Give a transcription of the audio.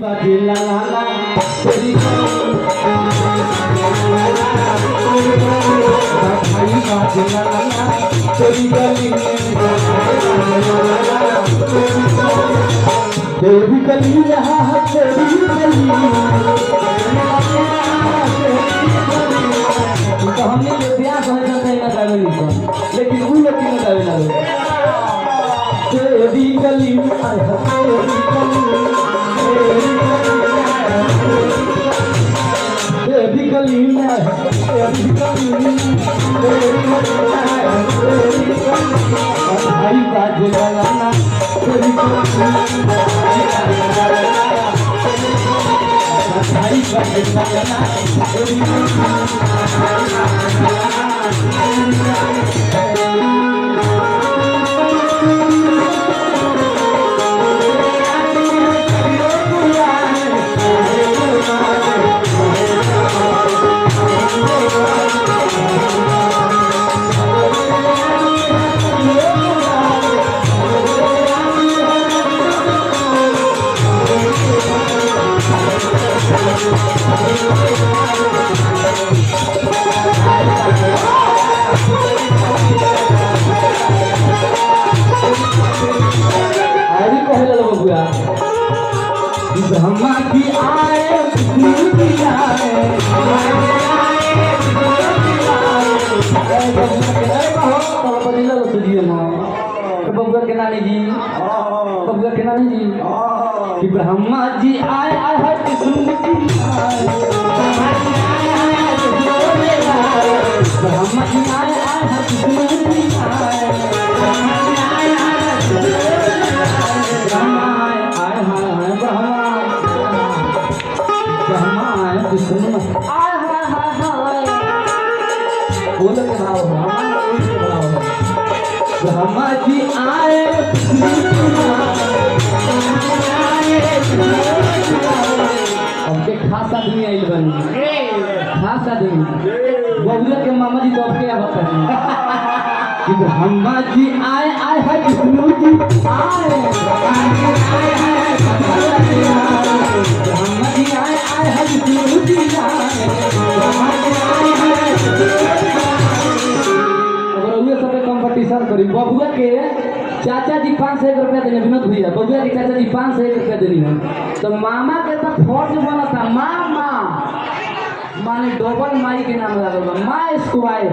बाजी ला ला ला तेरी भाई बाजी ला ला ला तेरी गली तेरी गली यहाँ है तेरी गली तो हमने ये प्यार समझना चाहिए ना गावे नहीं लेकिन वो लोग क्यों गावे ना तेरी गली में तेरी गली में भाई बाजे लगाना तेरी भाई बाजे लगाना ब्रह्मा की आए बबुआ के नानी जी कि ब्रह्मा जी आए है ब्रह्मा जी आए बोलो के भाव ब्रह्मा जी आए हमके खास आदमी आई बनी खास आदमी बबुआ के मामा जी तो अब क्या बताएं कि ब्रह्मा जी आए है विष्णु जी आए ब्रह्मा जी आए है विष्णु जी कंपटीशन करी बबुआ के चाचा जी 501 रुपया देने विनोद भैया बबुआ के चाचा जी 501 रुपया देनी है तो मामा के तो फर्ज बना था मामा माने डबल माई के नाम लगा माँ स्क्वायर